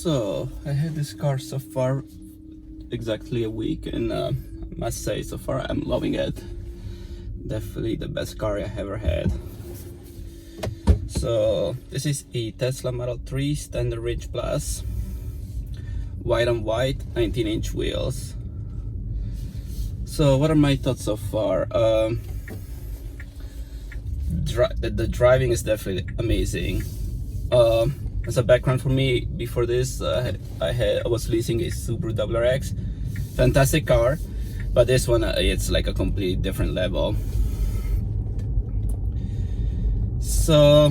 So I had this car so far exactly a week, and I must say so far I'm loving it. Definitely the best car I ever had. So this is a Tesla Model 3 Standard Range Plus, white on white, 19-inch wheels. So what are my thoughts so far? The driving is definitely amazing. As a background for me, before this, I was leasing a Subaru WRX, fantastic car, but this one it's like a completely different level. So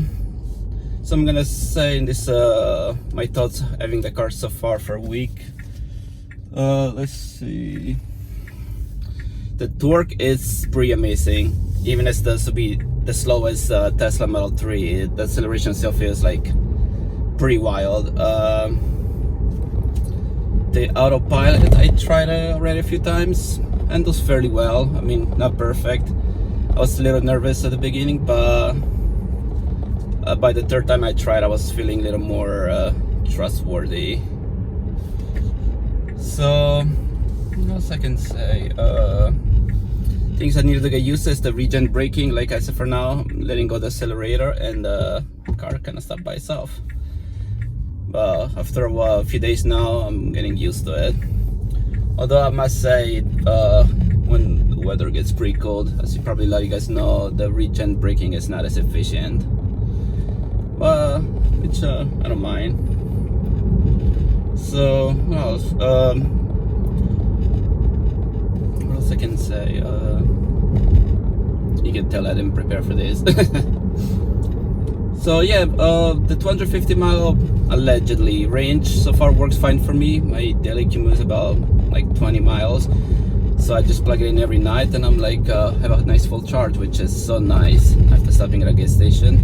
I'm gonna say in this my thoughts having the car so far for a week. Let's see. The torque is pretty amazing, even as the slowest Tesla Model 3. The acceleration still feels like pretty wild. The autopilot I tried already a few times, handles fairly well. I mean, not perfect. I was a little nervous at the beginning, but by the third time I tried, I was feeling a little more trustworthy. So what else I can say? Things I needed to get used to is the regen braking. Like I said, for now, I'm letting go the accelerator, and the car kind of stopped by itself. But after a few days now, I'm getting used to it. Although I must say, when the weather gets pretty cold, as you probably let you guys know, the regen braking is not as efficient. But which I don't mind. So what else? What else I can say? You can tell I didn't prepare for this. So yeah, the 250 mile allegedly range so far works fine for me. My daily commute is about like 20 miles. So I just plug it in every night, and I'm like have a nice full charge, which is so nice after stopping at a gas station.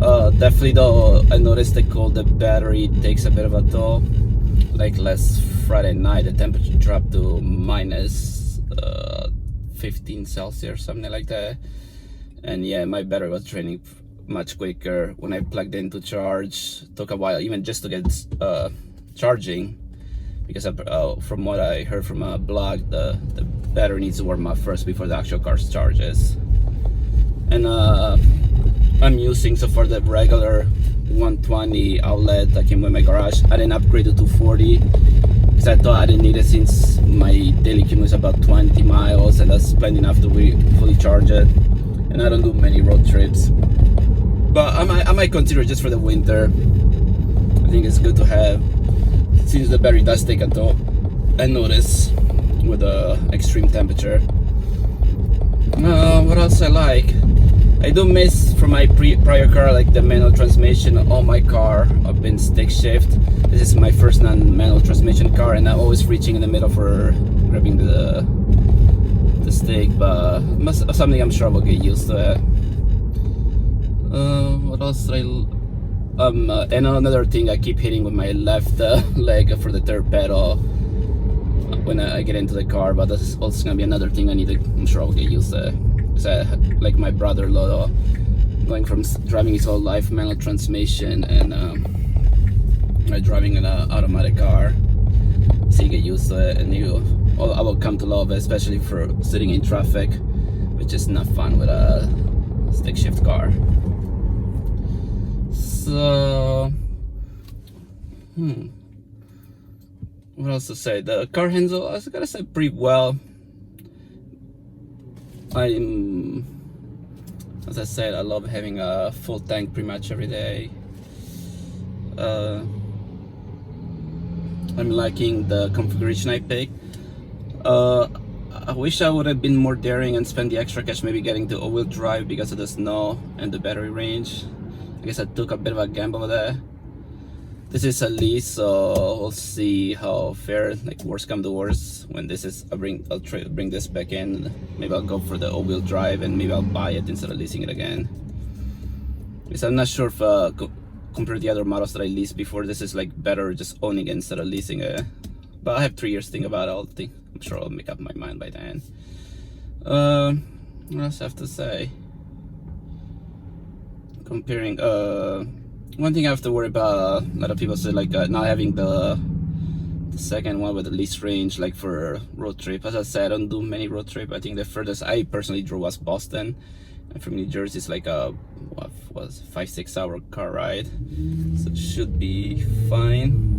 Definitely though, I noticed the colder battery takes a bit of a toll. Like last Friday night, the temperature dropped to minus 15 Celsius, something like that. And yeah, my battery was draining much quicker when I plugged in to charge. Took a while even just to get charging, because from what I heard from a blog, the battery needs to warm up first before the actual car charges. And I'm using so far the regular 120 outlet that came with my garage. I didn't upgrade to 240 because I thought I didn't need it, since my daily commute is about 20 miles, and that's plenty enough to fully charge it. And I don't do many road trips, but I might consider it just for the winter. I think it's good to have, since the battery does take a toll, I notice, with the extreme temperature. What else I like? I do miss from my prior car, like the manual transmission on my car. I've been stick shift. This is my first non-manual transmission car, and I'm always reaching in the middle for grabbing the stick, but something I'm sure I will get used to it. What else? And another thing, I keep hitting with my left leg for the third pedal when I get into the car, but that's also gonna be another thing I'm sure I'll get used to. Like my brother-in-law, going from driving his whole life manual transmission and driving an automatic car, so you get used to it, and I will come to love it, especially for sitting in traffic, which is not fun with a stick shift car. So what else to say? The car handles, I gotta say, pretty well. As I said, I love having a full tank pretty much every day. I'm liking the configuration I picked. I wish I would have been more daring and spent the extra cash maybe getting the all-wheel drive because of the snow and the battery range. I guess I took a bit of a gamble with that. This is a lease, so we'll see how fair, like worst come to worst. When this is, I'll try to bring this back in. Maybe I'll go for the all-wheel drive, and maybe I'll buy it instead of leasing it again. Because I'm not sure if compared to the other models that I leased before, this is like better just owning it instead of leasing it. But I have 3 years to think about it. I'm sure I'll make up my mind by then. What else I have to say? Comparing one thing I have to worry about, a lot of people say like not having the second one with the least range, like for road trip. As I said, I don't do many road trip. I think the furthest I personally drove was Boston, and from New Jersey it's like a what was 5-6 hour car ride, so it should be fine.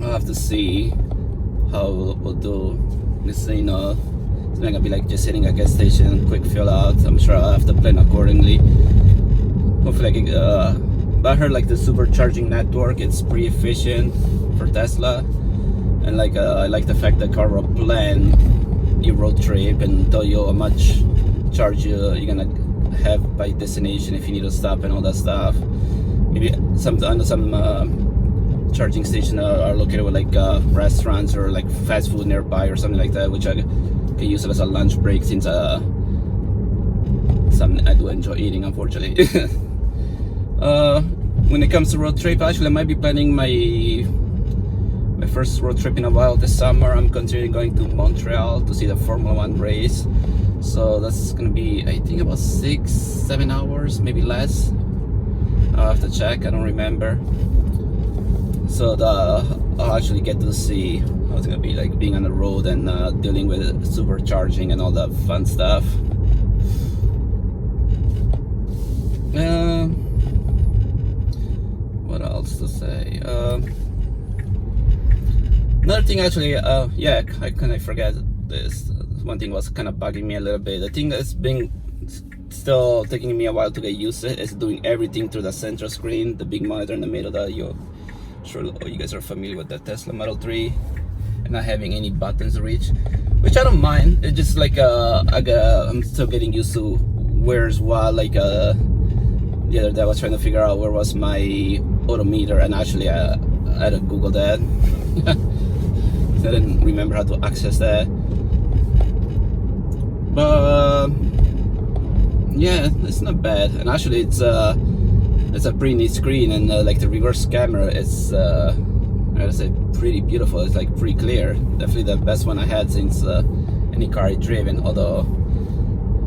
I'll have to see how we'll do this. You know, it's not gonna be like just hitting a gas station, quick fill out. I'm sure I'll have to plan accordingly. Hopefully but I heard like the supercharging network, it's pretty efficient for Tesla, and like I like the fact that car will plan your road trip and tell you how much charge you're gonna have by destination if you need to stop and all that stuff. Maybe some charging stations are located with like restaurants or like fast food nearby or something like that, which I can use it as a lunch break, since I do enjoy eating, unfortunately. When it comes to road trip, actually I might be planning my first road trip in a while this summer. I'm considering going to Montreal to see the Formula 1 race, so that's gonna be, I think, about 6-7 hours, maybe less. I'll have to check, I don't remember. So I'll actually get to see how it's gonna be like being on the road and dealing with supercharging and all that fun stuff. What else to say? Another thing, actually, yeah, I kind of forget this. One thing was kind of bugging me a little bit. The thing that's been still taking me a while to get used to is doing everything through the central screen, the big monitor in the middle that you guys are familiar with the Tesla Model 3, and not having any buttons to reach, which I don't mind. It's just like I'm still getting used to where's what. Like the other day I was trying to figure out where was my odometer, and actually I had to Google that. I didn't remember how to access that. But yeah, it's not bad, and actually it's a pretty neat screen, and like the reverse camera is I gotta say pretty beautiful. It's like pretty clear. Definitely the best one I had since any car I driven. Although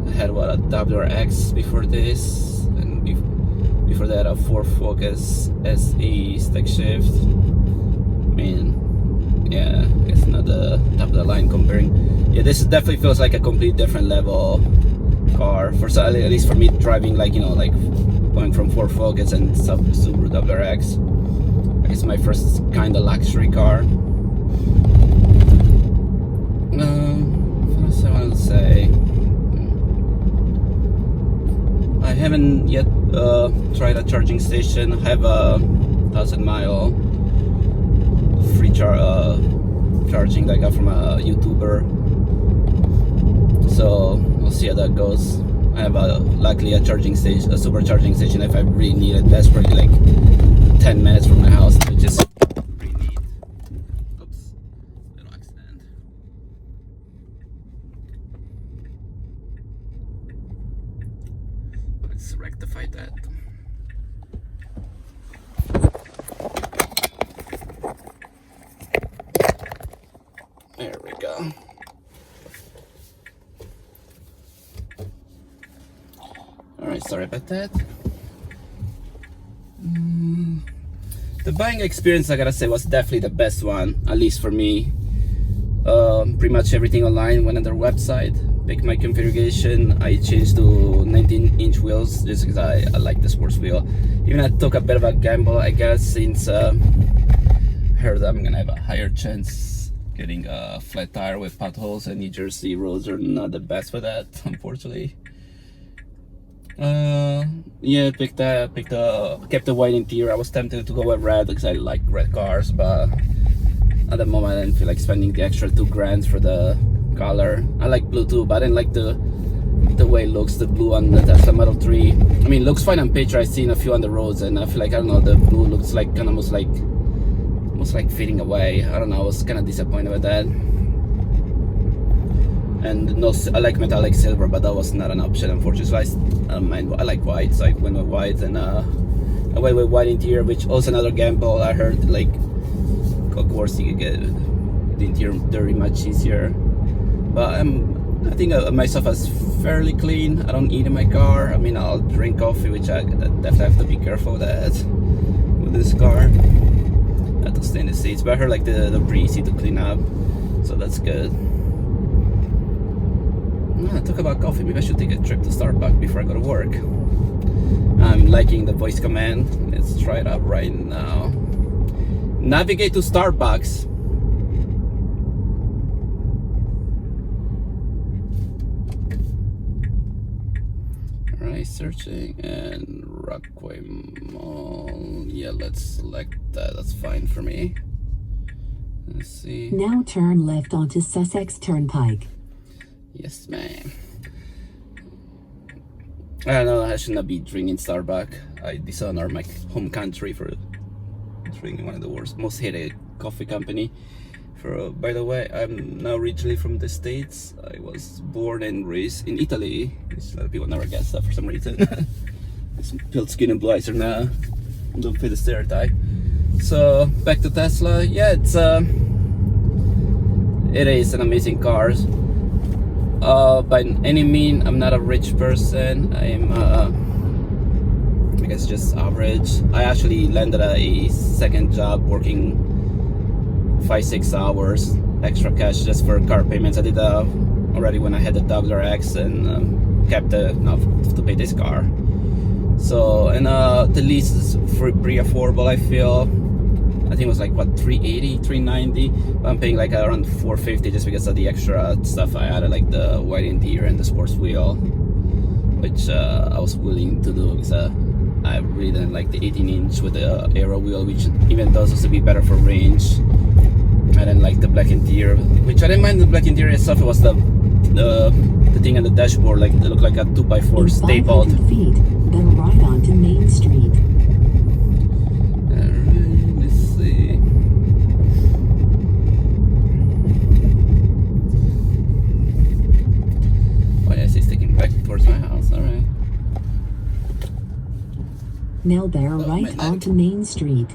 I had a WRX before this, and before that a Ford Focus SE stick shift. I mean, yeah, it's not the top of the line comparing. Yeah, this definitely feels like a complete different level car, at least for me, driving, like, you know, like going from Ford Focus and Subaru WRX. I guess my first kind of luxury car. What else I want to say? I haven't yet tried a charging station. I have a 1,000-mile free charging that I got from a YouTuber, so we'll see how that goes. I have luckily a charging station, a supercharging station, if I really need it desperately, like 10 minutes from my house, which is pretty neat. Oops, little accident. Let's rectify that. There we go. Alright, sorry about that. The buying experience, I gotta say, was definitely the best one, at least for me. Pretty much everything online, went on their website, picked my configuration. I changed to 19-inch wheels just because I like the sports wheel. Even I took a bit of a gamble, I guess, since I heard that I'm gonna have a higher chance getting a flat tire with potholes, and New Jersey roads are not the best for that, unfortunately. Yeah, kept the white interior. I was tempted to go with red because I like red cars, but at the moment I didn't feel like spending the extra $2,000 for the color. I like blue too, but I didn't like the way it looks, the blue on the Tesla Model 3. I mean, it looks fine on picture. I've seen a few on the roads, and I feel like, I don't know, the blue looks like kind of almost like fading away. I don't know, I was kind of disappointed with that. And no, I like metallic silver, but that was not an option, unfortunately. So I don't mind. I like white, so I went with white, and I went with white interior, which also another gamble. I heard, like, of course you could get the interior dirty much easier, but I think myself as fairly clean. I don't eat in my car. I mean, I'll drink coffee, which I definitely have to be careful with that with this car. Not to stay in the seats, but I heard like the pretty easy to clean up, so that's good. Talk about coffee. Maybe I should take a trip to Starbucks before I go to work. I'm liking the voice command. Let's try it out right now. Navigate to Starbucks. Alright, searching, and Rockaway Mall. Yeah, let's select that. That's fine for me. Let's see. Now turn left onto Sussex Turnpike. Yes, ma'am. I don't know, I should not be drinking Starbucks. I dishonor my home country for drinking one of the worst, most hated coffee company. By the way, I'm now originally from the States. I was born and raised in Italy, which a lot of people never guess that for some reason. It's pale skin and blue eyes are now, don't fit the stereotype. So back to Tesla. Yeah, it is an amazing car. By any mean, I'm not a rich person. I'm I guess just average. I actually landed a second job working 5-6 hours extra cash just for car payments. I did already when I had the WRX and kept enough to pay this car. So, and the lease is pretty affordable, I feel. I think it was like what, 380, 390, but I'm paying like around 450 just because of the extra stuff I added, like the white interior and the sports wheel, which I was willing to do because I really didn't like the 18-inch with the aero wheel, which even though it's supposed to be better for range. I didn't like the black interior, which I didn't mind the black interior itself. It was the thing on the dashboard, like it looked like a 2x4 stapled. 500 feet, then right onto Main Street. Alright, let's see. Oh yes, he's taking back towards my house. Alright. Now bear right onto Main Street.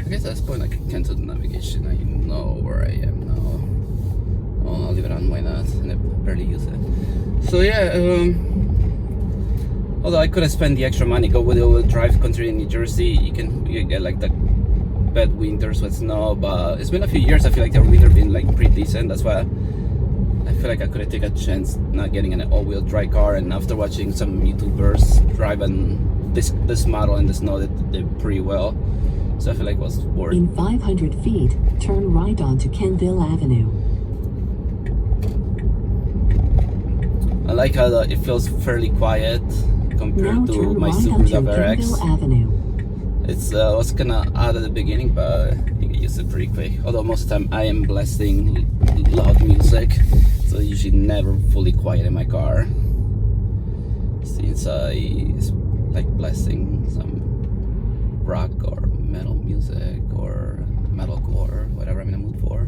I guess at this point I can cancel the navigation. I know where I am now. Oh, I'll leave it on, why not? And I barely use it. So yeah, although I could have spent the extra money, go with the all-wheel drive, considering New Jersey, you can get like the bad winters with snow, but it's been a few years. I feel like the winter been like pretty decent. That's why I feel like I could have taken a chance not getting an all-wheel drive car. And after watching some YouTubers driving this model in the snow, they did pretty well. So I feel like it was worth. In 500 feet, turn right onto Kenville Avenue. I like how it feels fairly quiet compared to my Subaru WRX. Avenue. It's was kinda odd at the beginning, but you get used to it pretty quick. Although most of the time I am blasting loud music, so usually never fully quiet in my car. Since it's like blasting some rock or metal music or metalcore, whatever I'm in the mood for.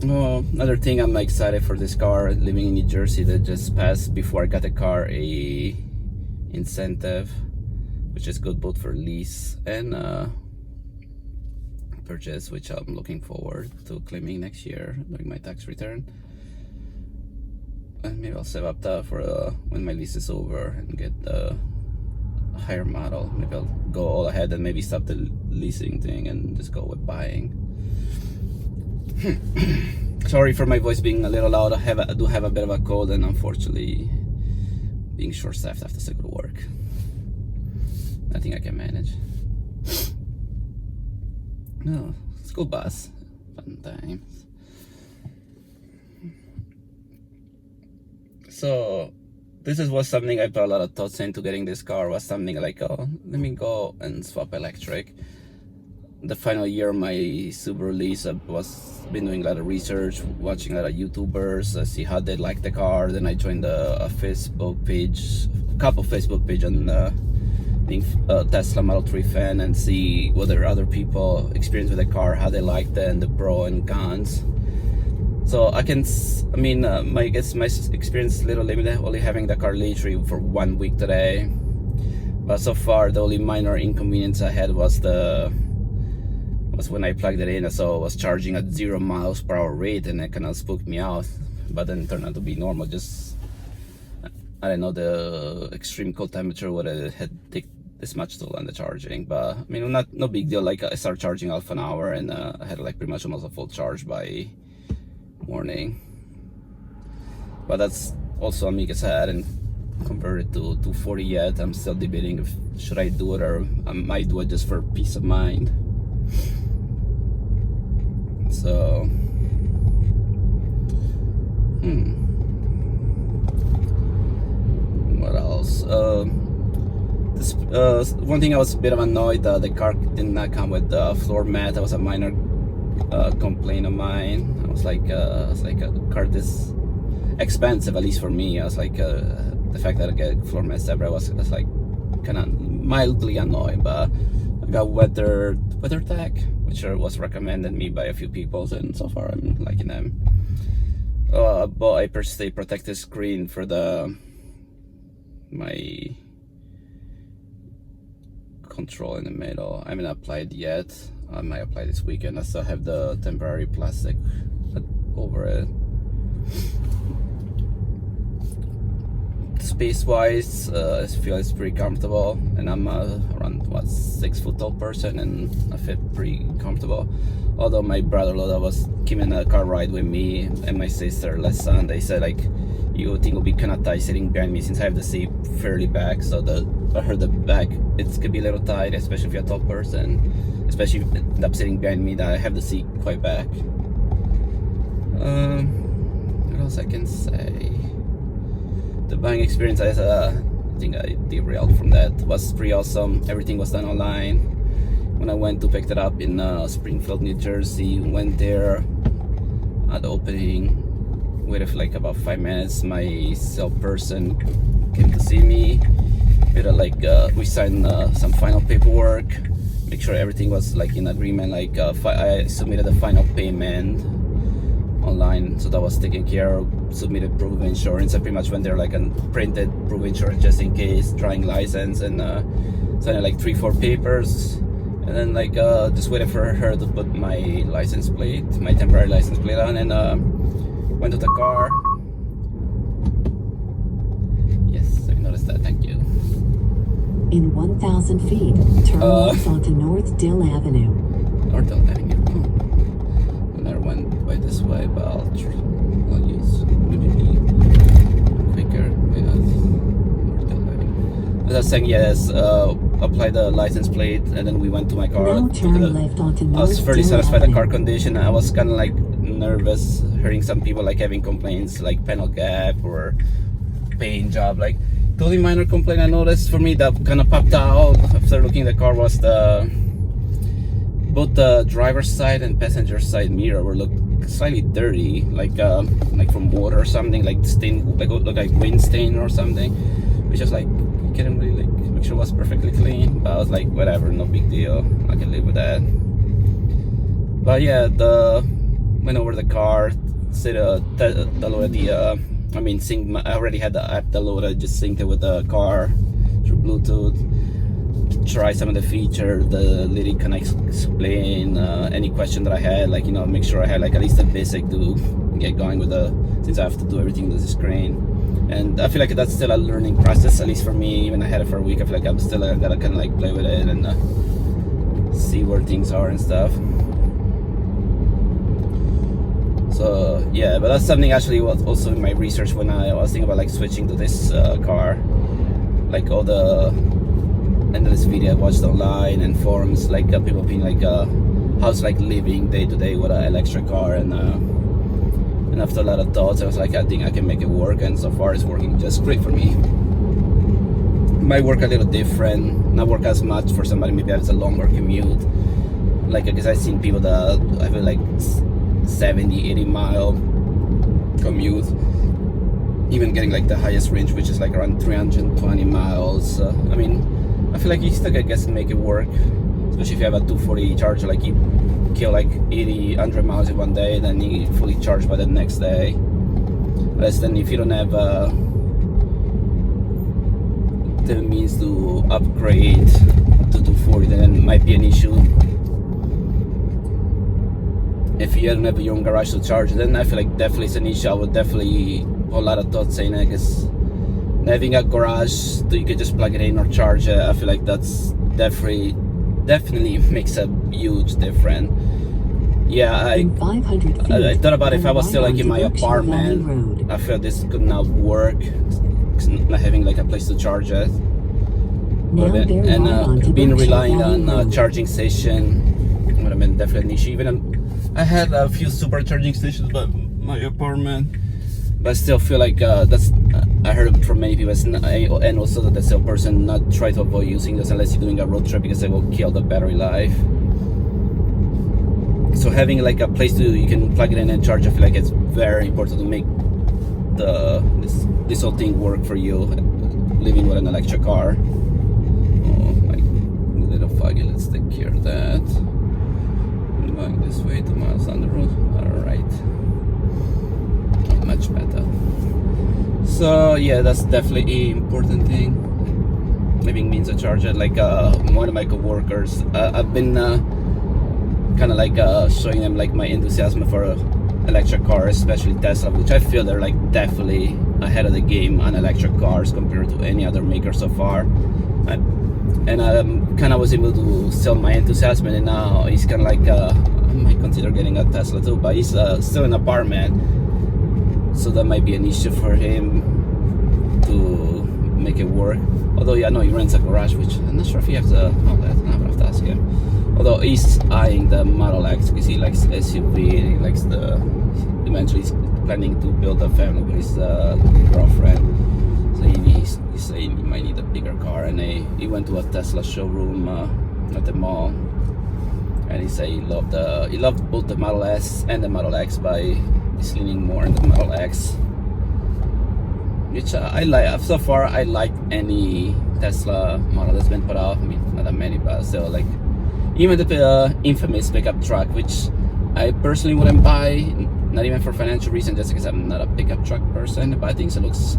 Oh, another thing I'm excited for this car, living in New Jersey, that just passed before I got the car a incentive, which is good both for lease and purchase, which I'm looking forward to claiming next year during my tax return. And maybe I'll save up that for when my lease is over and get a higher model. Maybe I'll go all ahead and maybe stop the leasing thing and just go with buying. Sorry for my voice being a little loud. I do have a bit of a cold, and unfortunately being short-staffed after I go to work. I think I can manage. No, school bus, fun times. So this was something I put a lot of thoughts into getting this car. Was something like, oh, let me go and swap electric. The final year of my Subaru lease, I was been doing a lot of research, watching a lot of YouTubers, see how they like the car. Then I joined a Facebook page, a couple Facebook page on being Tesla Model 3 fan, and see whether other people experience with the car, how they liked it, and the pro and cons. So I can, I guess my experience is a little limited, only having the car literally for 1 week today. But so far, the only minor inconvenience I had was when I plugged it in. So I was charging at 0 miles per hour rate, and it kind of spooked me out. But then it turned out to be normal. Just, I don't know, the extreme cold temperature would have had take this much toll on the charging. But I mean, no big deal. Like I started charging half an hour, and I had like pretty much almost a full charge by morning. But that's also, because I hadn't converted to 240 yet. I'm still debating if should I do it, or I might do it just for peace of mind. So what else? One thing I was a bit of annoyed, the car did not come with the floor mat. That was a minor complaint of mine. I was like a car this expensive, at least for me. I was like, the fact that I get floor mats everywhere was like kind of mildly annoyed. But I got WeatherTech, which was recommended me by a few people, and so far I'm liking them. I bought a per se protective screen for my control in the middle. I haven't applied yet. I might apply this weekend. I still have the temporary plastic over it. Space wise, I feel it's pretty comfortable, and I'm around 6 foot tall person, and I fit pretty comfortable. Although my brother-in-law that was came in a car ride with me and my sister last Sunday said like, you think it'll be kind of tight sitting behind me since I have the seat fairly back. So I heard the back it could be a little tight, especially if you're a tall person, especially if you end up sitting behind me that I have the seat quite back. What else I can say? The buying experience, I think I derailed from that. It was pretty awesome. Everything was done online. When I went to pick it up in Springfield, New Jersey, went there at the opening, waited for like about 5 minutes. My salesperson came to see me. We signed some final paperwork, make sure everything was like in agreement. Like I submitted the final payment online, so that was taken care of. Submitted proof of insurance. I pretty much went there like and printed proof of insurance just in case, driving license, and signed like 3-4 papers, and then like just waited for her to put my license plate, my temporary license plate on, and went to the car. Yes, I noticed that. Thank you. In 1,000 feet, turn left onto North Dill Avenue. North Dill Avenue. I never went by this way, but I'll use maybe quicker. As I was saying, yes, apply the license plate, and then we went to my car. Now turn left onto North I was fairly Dill satisfied with the car Avenue. condition. I was kind of like nervous hearing some people like having complaints like panel gap or paint job. Like the only minor complaint I noticed for me that kind of popped out after looking at the car was both the driver's side and passenger side mirror were looked slightly dirty, like from water or something, like stain, like look like wind stain or something, which is like you couldn't really like make sure it was perfectly clean. But I was like, whatever, no big deal, I can live with that. But yeah, went over the car, downloaded I already had the app downloaded, just synced it with the car through Bluetooth. Try some of the features, the lady can explain any question that I had, like, make sure I had like at least a basic to get going with since I have to do everything with the screen. And I feel like that's still a learning process, at least for me. Even I had it for a week, I feel like I'm still gotta kind of like play with it and see where things are and stuff. So yeah, but that's something actually was also in my research when I was thinking about like switching to this car. Like all the endless video I watched online and forums, like people being like how's like living day to day with an electric car, and after a lot of thoughts I was like, I think I can make it work, and so far it's working just great for me. Might work a little different, not work as much for somebody maybe has a longer commute, like because I've seen people that have like 70-80 mile commute, even getting like the highest range, which is like around 320 miles. I mean, I feel like you still, I guess, make it work, especially especially if you have a 240 charger, like you kill like 80, 100 miles in one day, then you fully charge by the next day. Less than if you don't have the means to upgrade to 240, then it might be an issue. If you don't have your own garage to charge, then I feel like definitely it's an issue. I would definitely put a lot of thoughts in it, because having a garage so you can just plug it in or charge it, I feel like that's definitely makes a huge difference. Yeah, In 500 feet, I thought about if I was turn still like right in my onto Berkshire Valley apartment, Road. I feel this could not work, 'cause not having like a place to charge it. Now bear And right onto being Berkshire relying Valley on a Road. charging station would have been definitely an issue. Even I had a few super charging stations by my apartment, but I still feel like that's I heard it from many people, and also that the salesperson not try to avoid using this unless you're doing a road trip, because it will kill the battery life. So having like a place you can plug it in and charge, I feel like it's very important to make this whole thing work for you, living with an electric car. Oh my, little foggy. Let's take care of that. I'm going this way, 2 miles down the road. All right, much better. So yeah, that's definitely an important thing. Having means to charge it. Like one of my coworkers, I've been kind of like showing them like my enthusiasm for electric cars, especially Tesla, which I feel they're like definitely ahead of the game on electric cars compared to any other maker so far. And I kind of was able to sell my enthusiasm, and now he's kind of like I might consider getting a Tesla too, but he's still in an apartment, so that might be an issue for him to make it work. Although yeah, no, he rents a garage, which I'm not sure if he has to. Oh, that I have to ask him. Although he's eyeing the Model X because he likes SUV, and he likes eventually he's planning to build a family with his girlfriend. So he's saying he might need a bigger car, and he went to a Tesla showroom at the mall, and he said he loved both the Model S and the Model X, but he's leaning more on the Model X, which I like. So far, I like any Tesla model that's been put out. I mean, not that many, but still like. Even the infamous pickup truck, which I personally wouldn't buy, not even for financial reasons, just because I'm not a pickup truck person. But I think it looks.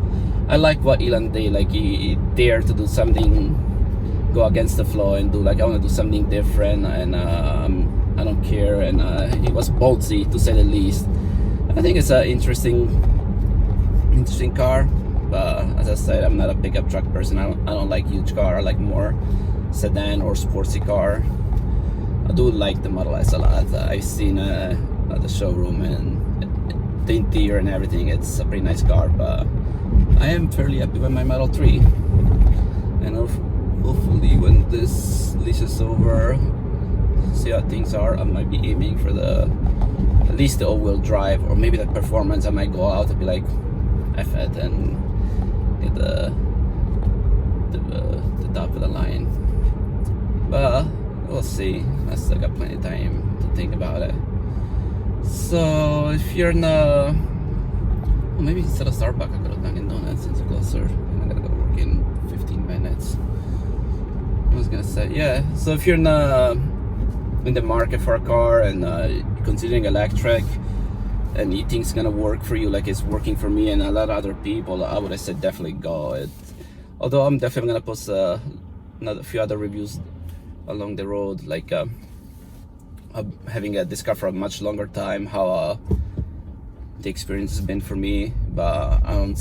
I like what Elon did. Like he dared to do something, go against the flow, and do like I want to do something different, and I don't care. And he was ballsy to say the least. I think it's an interesting car. But as I said, I'm not a pickup truck person. I don't like huge car. I like more sedan or sportsy car. I do like the Model S a lot. I've seen at the showroom, and the interior and everything. It's a pretty nice car, but I am fairly happy with my Model 3. And hopefully when this lease is over, see how things are, I might be aiming for at least the all-wheel drive, or maybe the performance. I might go out and be like, F it, and get the top of the line. But we'll see. I still got plenty of time to think about it. So if you're in well, maybe instead of Starbucks I could have Dunkin' Donuts since it's closer, and I gotta go to work in 15 minutes. I was gonna say, yeah, so if you're in the market for a car and considering electric, and you think it's gonna work for you like it's working for me and a lot of other people, I would have said definitely go. Although I'm definitely gonna post a few other reviews along the road, like having this car for a much longer time, how the experience has been for me, but I don't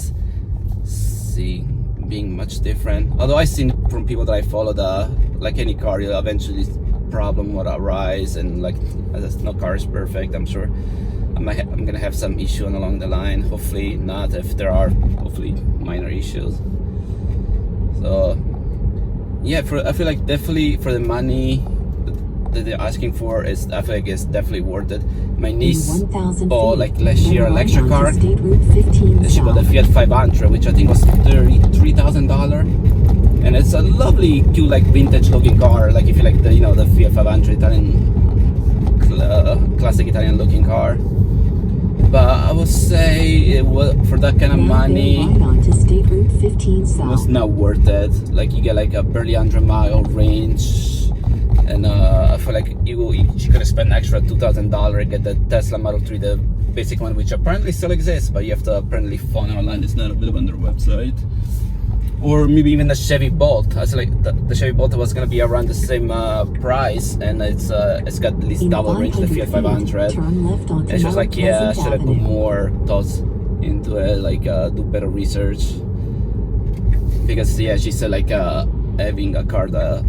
see being much different. Although I've seen from people that I follow that like any car, you'll eventually problem will arise, and like no car is perfect. I'm sure I'm gonna have some issue along the line. Hopefully not, if there are hopefully minor issues. So yeah, I feel like definitely for the money that they're asking for, I feel like it's definitely worth it. My niece bought like last year an electric car. She bought a Fiat 500, which I think was $33,000, and it's a lovely, cute, like vintage looking car. Like if you like the Fiat 500 Italian, classic Italian looking car. But I would say it was, for that kind of money, it was not worth it. Like you get like a barely 100-mile range, and like she could have spent an extra $2,000 and get the Tesla Model 3, the basic one, which apparently still exists, but you have to apparently find it online. It's not available on their website. Or maybe even the Chevy Bolt. I was like, the Chevy Bolt was gonna be around the same price, and it's got at least In double range the 500 Fiat 500. feet, turn left onto And she was Mount like, yeah, I Pleasant should have put Avenue. more thoughts into it, like do better research. Because yeah, she said like having a car that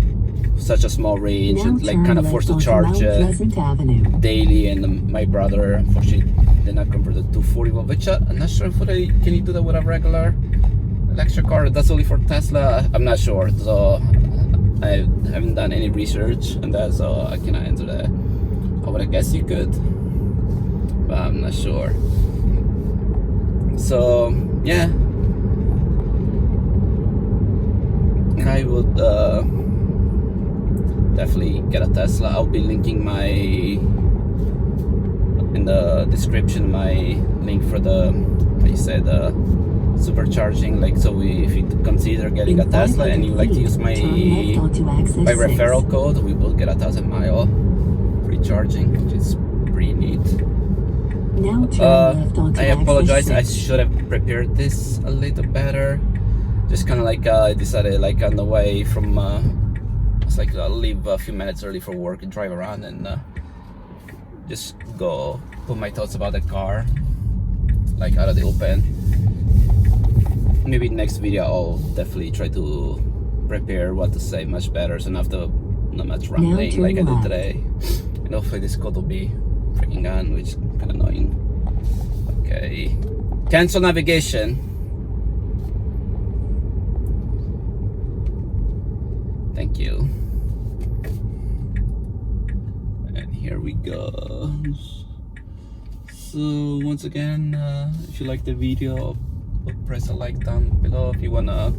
such a small range Now and like turn kind of left forced to onto charge Mount Pleasant Avenue. daily. And my brother unfortunately did not convert the 240 volt, which I'm not sure if can you do that with a regular electric car. That's only for Tesla. I'm not sure, so I haven't done any research on that, so I cannot answer that. I would guess you could, but I'm not sure. So yeah, I would definitely get a Tesla. I'll be linking in the description my link for the, how you say, the supercharging. Like, so if you consider getting a Tesla and you like to use my referral code, we will get 1,000 mile free charging, which is pretty neat. Now turn left onto I apologize, I Axis 6. should have prepared this a little better. Just kind of like I decided like on the way from it's like I'll leave a few minutes early for work and drive around and just go put my thoughts about the car like out of the open. Maybe next video I'll definitely try to prepare what to say much better, so not much rambling turn like I did left. today. And hopefully this code will be freaking on, which is kind of annoying. Okay, cancel navigation. Thank you. And here we go. So once again, if you like the video, press a like down below. If you wanna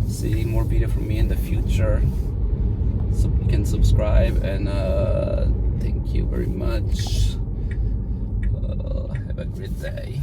see more video from me in the future, so you can subscribe. And thank you very much. Have a great day.